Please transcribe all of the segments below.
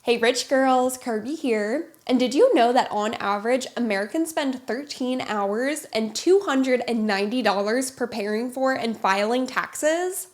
Hey rich girls, Kirby here. And did you know that on average, Americans spend 13 hours and $290 preparing for and filing taxes?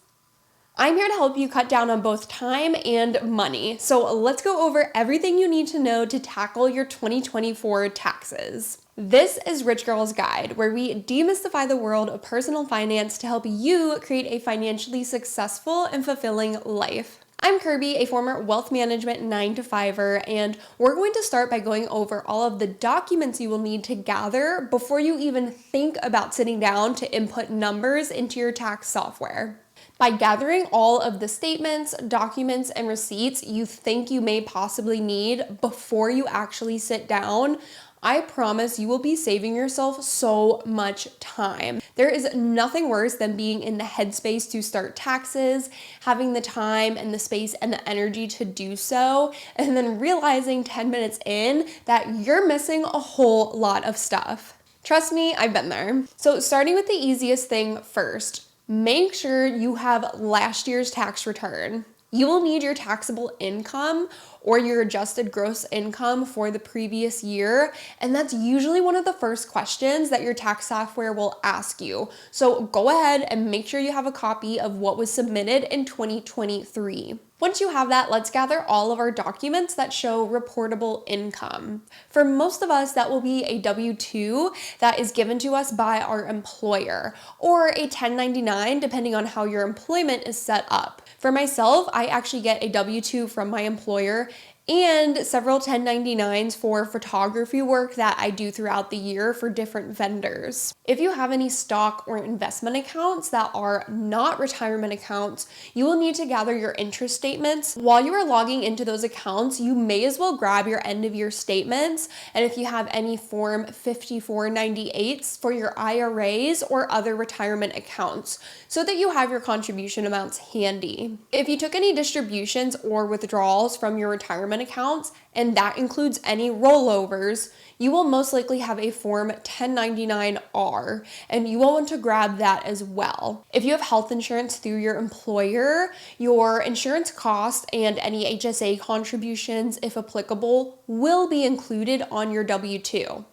I'm here to help you cut down on both time and money. So let's go over everything you need to know to tackle your 2024 taxes. This is Rich Girl's Guide, where we demystify the world of personal finance to help you create a financially successful and fulfilling life. I'm Kirby, a former wealth management 9-to-5er, and we're going to start by going over all of the documents you will need to gather before you even think about sitting down to input numbers into your tax software. By gathering all of the statements, documents, and receipts you think you may possibly need before you actually sit down, I promise you will be saving yourself so much time. There is nothing worse than being in the headspace to start taxes, having the time and the space and the energy to do so, and then realizing 10 minutes in that you're missing a whole lot of stuff. Trust me, I've been there. So starting with the easiest thing first, make sure you have last year's tax return. You will need your taxable income or your adjusted gross income for the previous year, and that's usually one of the first questions that your tax software will ask you. So go ahead and make sure you have a copy of what was submitted in 2023. Once you have that, let's gather all of our documents that show reportable income. For most of us, that will be a W-2 that is given to us by our employer, or a 1099 depending on how your employment is set up. For myself, I actually get a W-2 from my employer and several 1099s for photography work that I do throughout the year for different vendors. If you have any stock or investment accounts that are not retirement accounts, you will need to gather your interest statements. While you are logging into those accounts, you may as well grab your end of year statements, and if you have any Form 5498s for your IRAs or other retirement accounts, so that you have your contribution amounts handy. If you took any distributions or withdrawals from your retirement accounts, and that includes any rollovers, you will most likely have a Form 1099-R, and you will want to grab that as well. If you have health insurance through your employer, your insurance costs and any HSA contributions, if applicable, will be included on your W-2.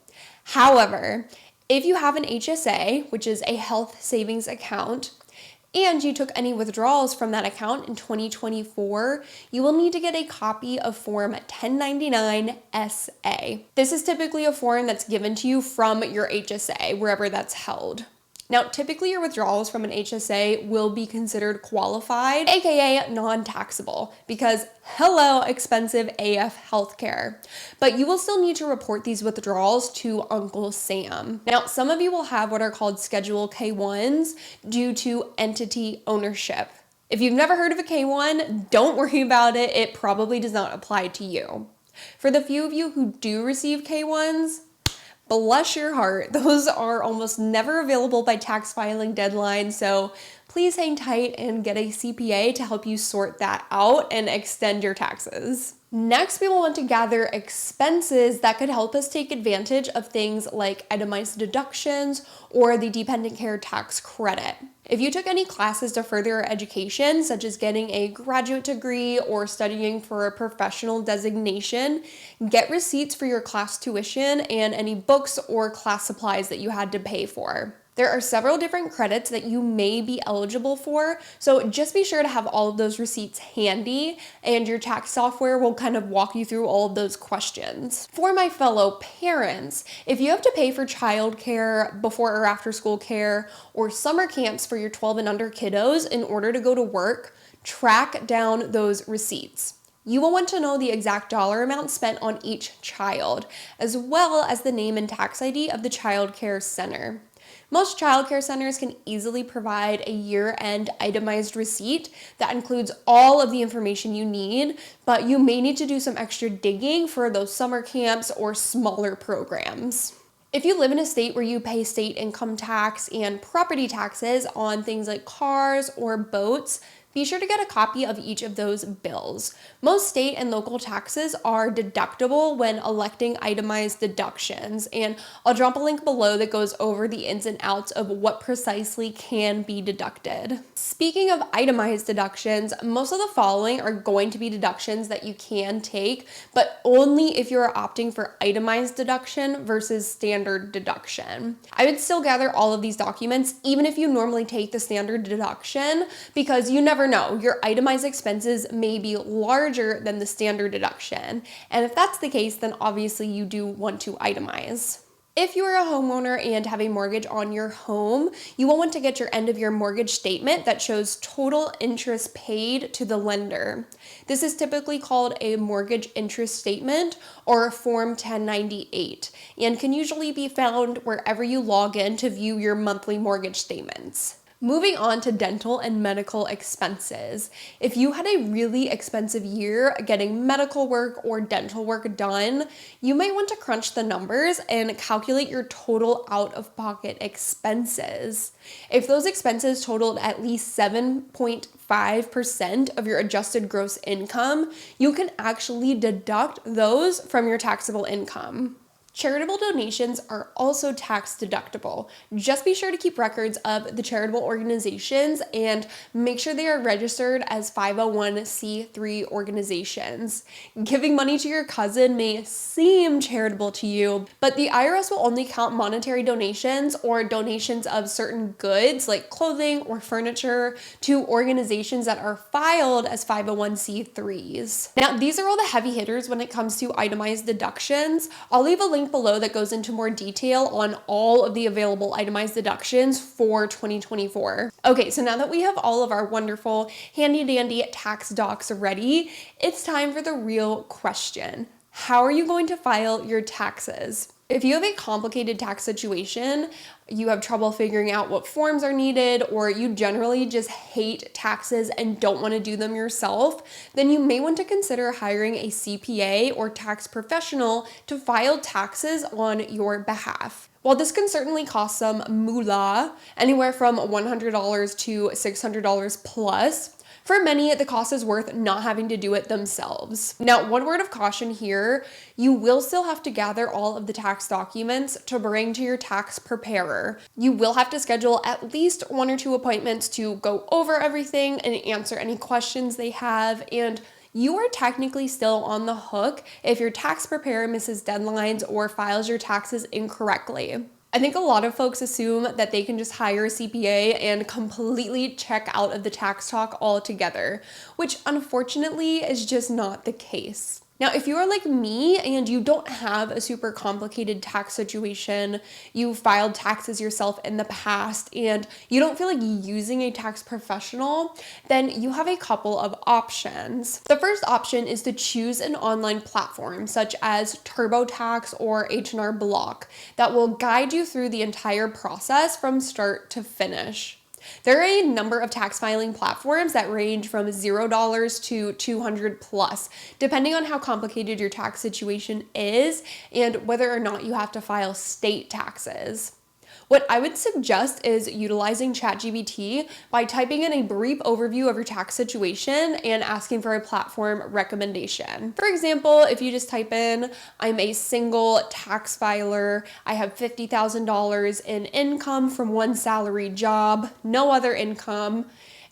However, if you have an HSA, which is a health savings account, and you took any withdrawals from that account in 2024, you will need to get a copy of Form 1099-SA. This is typically a form that's given to you from your HSA, wherever that's held. Now, typically your withdrawals from an HSA will be considered qualified, aka non-taxable, because hello, expensive AF healthcare. But you will still need to report these withdrawals to Uncle Sam. Now, some of you will have what are called Schedule K1s due to entity ownership. If you've never heard of a K1, don't worry about it. It probably does not apply to you. For the few of you who do receive K1s, bless your heart, those are almost never available by tax filing deadline, so please hang tight and get a CPA to help you sort that out and extend your taxes. Next, we will want to gather expenses that could help us take advantage of things like itemized deductions or the dependent care tax credit. If you took any classes to further your education, such as getting a graduate degree or studying for a professional designation, get receipts for your class tuition and any books or class supplies that you had to pay for. There are several different credits that you may be eligible for, so just be sure to have all of those receipts handy, and your tax software will kind of walk you through all of those questions. For my fellow parents, if you have to pay for childcare, before or after school care, or summer camps for your 12 and under kiddos in order to go to work, track down those receipts. You will want to know the exact dollar amount spent on each child, as well as the name and tax ID of the child care center. Most childcare centers can easily provide a year-end itemized receipt that includes all of the information you need, but you may need to do some extra digging for those summer camps or smaller programs. If you live in a state where you pay state income tax and property taxes on things like cars or boats, Be sure to get a copy of each of those bills. Most state and local taxes are deductible when electing itemized deductions, and I'll drop a link below that goes over the ins and outs of what precisely can be deducted. Speaking of itemized deductions, most of the following are going to be deductions that you can take, but only if you're opting for itemized deduction versus standard deduction. I would still gather all of these documents, even if you normally take the standard deduction, because you never know, your itemized expenses may be larger than the standard deduction. And if that's the case, then obviously you do want to itemize. If you are a homeowner and have a mortgage on your home, you will want to get your end of year mortgage statement that shows total interest paid to the lender. This is typically called a mortgage interest statement or a Form 1098 and can usually be found wherever you log in to view your monthly mortgage statements. Moving on to dental and medical expenses. If you had a really expensive year getting medical work or dental work done, you might want to crunch the numbers and calculate your total out-of-pocket expenses. If those expenses totaled at least 7.5% of your adjusted gross income, you can actually deduct those from your taxable income. Charitable donations are also tax deductible. Just be sure to keep records of the charitable organizations and make sure they are registered as 501c3 organizations. Giving money to your cousin may seem charitable to you, but the IRS will only count monetary donations or donations of certain goods like clothing or furniture to organizations that are filed as 501c3s. Now, these are all the heavy hitters when it comes to itemized deductions. I'll leave a link below that goes into more detail on all of the available itemized deductions for 2024. Okay, so now that we have all of our wonderful handy dandy tax docs ready, it's time for the real question. How are you going to file your taxes? If you have a complicated tax situation, you have trouble figuring out what forms are needed, or you generally just hate taxes and don't want to do them yourself, then you may want to consider hiring a CPA or tax professional to file taxes on your behalf. While this can certainly cost some moolah, anywhere from $100 to $600 plus, for many, the cost is worth not having to do it themselves. Now, one word of caution here, you will still have to gather all of the tax documents to bring to your tax preparer. You will have to schedule at least 1 or 2 appointments to go over everything and answer any questions they have, and you are technically still on the hook if your tax preparer misses deadlines or files your taxes incorrectly. I think a lot of folks assume that they can just hire a CPA and completely check out of the tax talk altogether, which unfortunately is just not the case. Now, if you are like me and you don't have a super complicated tax situation, you filed taxes yourself in the past, and you don't feel like using a tax professional, then you have a couple of options. The first option is to choose an online platform such as TurboTax or H&R Block that will guide you through the entire process from start to finish. There are a number of tax filing platforms that range from $0 to $200 plus, depending on how complicated your tax situation is and whether or not you have to file state taxes. What I would suggest is utilizing ChatGPT by typing in a brief overview of your tax situation and asking for a platform recommendation. For example, if you just type in, I'm a single tax filer, I have $50,000 in income from one salary job, no other income,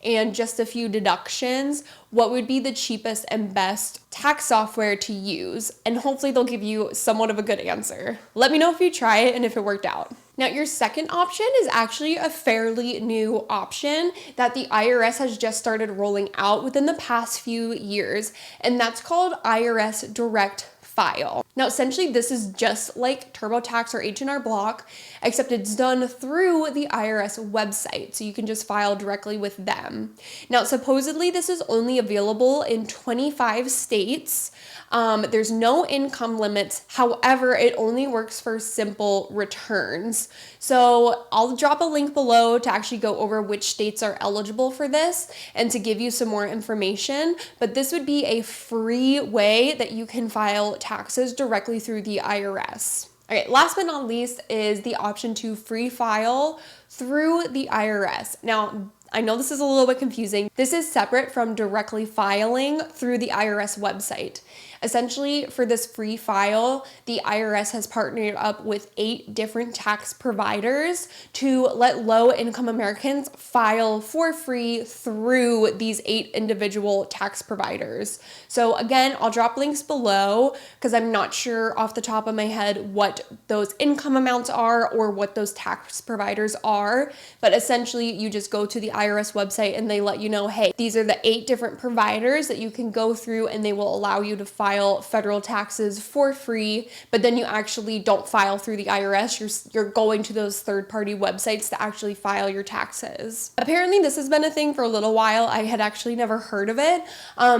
and just a few deductions, what would be the cheapest and best tax software to use? And hopefully they'll give you somewhat of a good answer. Let me know if you try it and if it worked out. Now, your second option is actually a fairly new option that the IRS has just started rolling out within the past few years, and that's called IRS Direct File. Now, essentially, this is just like TurboTax or H&R Block, except it's done through the IRS website, so you can just file directly with them. Now, supposedly, this is only available in 25 states. There's no income limits. However, it only works for simple returns. So I'll drop a link below to actually go over which states are eligible for this and to give you some more information. But this would be a free way that you can file taxes directly through the IRS. Okay, last but not least is the option to free file through the IRS. Now, I know this is a little bit confusing. This is separate from directly filing through the IRS website. Essentially, for this free file, the IRS has partnered up with 8 different tax providers to let low-income Americans file for free through these 8 individual tax providers. So again, I'll drop links below because I'm not sure off the top of my head what those income amounts are or what those tax providers are, but essentially you just go to the IRS website and they let you know, hey, these are the 8 different providers that you can go through and they will allow you to file federal taxes for free, but then you actually don't file through the IRS. You're going to those third-party websites to actually file your taxes. Apparently this has been a thing for a little while. I had actually never heard of it.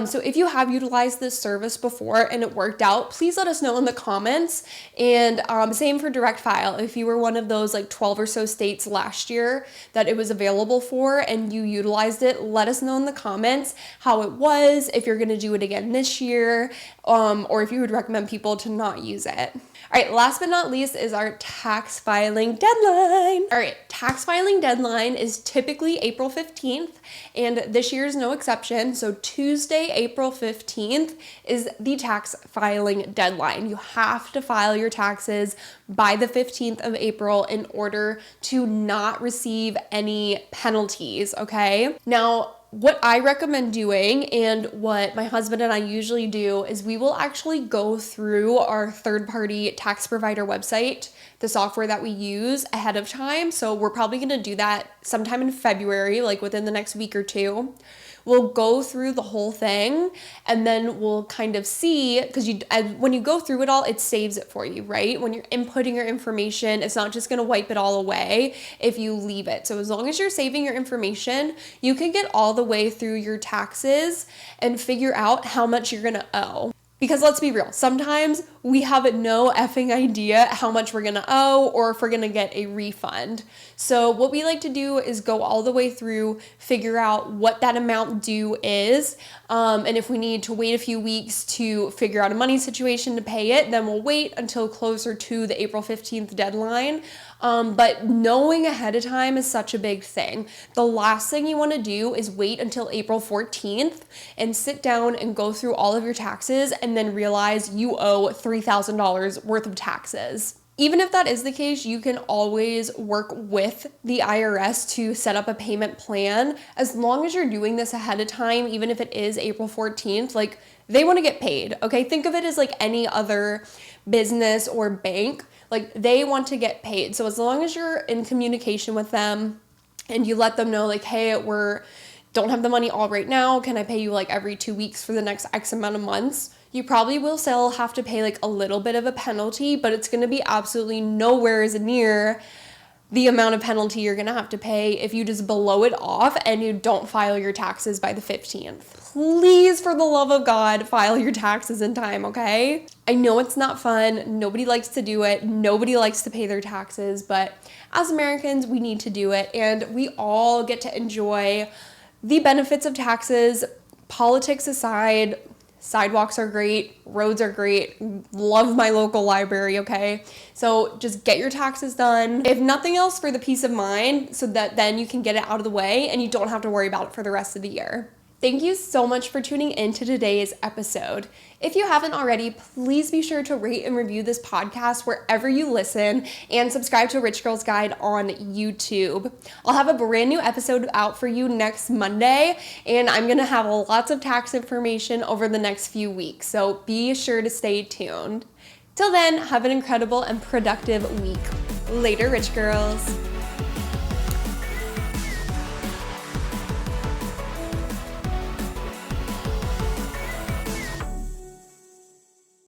So if you have utilized this service before and it worked out, please let us know in the comments. And same for direct file. If you were one of those like 12 or so states last year that it was available for and you utilized it, let us know in the comments how it was, if you're going to do it again this year, or if you would recommend people to not use it. All right, last but not least is our tax filing deadline. All right, tax filing deadline is typically April 15th, and this year is no exception. So Tuesday, April 15th is the tax filing deadline. You have to file your taxes by the 15th of April in order to not receive any penalties, okay? Now, what I recommend doing and what my husband and I usually do is we will actually go through our third-party tax provider website, the software that we use, ahead of time. So we're probably going to do that sometime in February, like within the next week or two. We'll go through the whole thing and then we'll kind of see, because when you go through it all, it saves it for you, right? When you're inputting your information, it's not just going to wipe it all away if you leave it. So as long as you're saving your information, you can get all the way through your taxes and figure out how much you're going to owe. Because let's be real, sometimes we have no effing idea how much we're gonna owe or if we're gonna get a refund. So what we like to do is go all the way through, figure out what that amount due is, and if we need to wait a few weeks to figure out a money situation to pay it, then we'll wait until closer to the April 15th deadline. But knowing ahead of time is such a big thing. The last thing you want to do is wait until April 14th and sit down and go through all of your taxes and then realize you owe $3,000 worth of taxes. Even if that is the case, you can always work with the IRS to set up a payment plan. As long as you're doing this ahead of time, even if it is April 14th, like they want to get paid, okay? Think of it as like any other business or bank. Like they want to get paid. So as long as you're in communication with them and you let them know like, hey, don't have the money all right now. Can I pay you like every 2 weeks for the next X amount of months? You probably will still have to pay like a little bit of a penalty, but it's going to be absolutely nowhere near the amount of penalty you're going to have to pay if you just blow it off and you don't file your taxes by the 15th. Please, for the love of God, file your taxes in time, okay? I know it's not fun. Nobody likes to do it. Nobody likes to pay their taxes, but as Americans, we need to do it, and we all get to enjoy the benefits of taxes. Politics aside, sidewalks are great, roads are great, love my local library, okay? So just get your taxes done, if nothing else for the peace of mind, so that then you can get it out of the way and you don't have to worry about it for the rest of the year. Thank you so much for tuning in to today's episode. If you haven't already, please be sure to rate and review this podcast wherever you listen and subscribe to Rich Girls Guide on YouTube. I'll have a brand new episode out for you next Monday, and I'm going to have lots of tax information over the next few weeks, so be sure to stay tuned. Till then, have an incredible and productive week. Later, Rich Girls.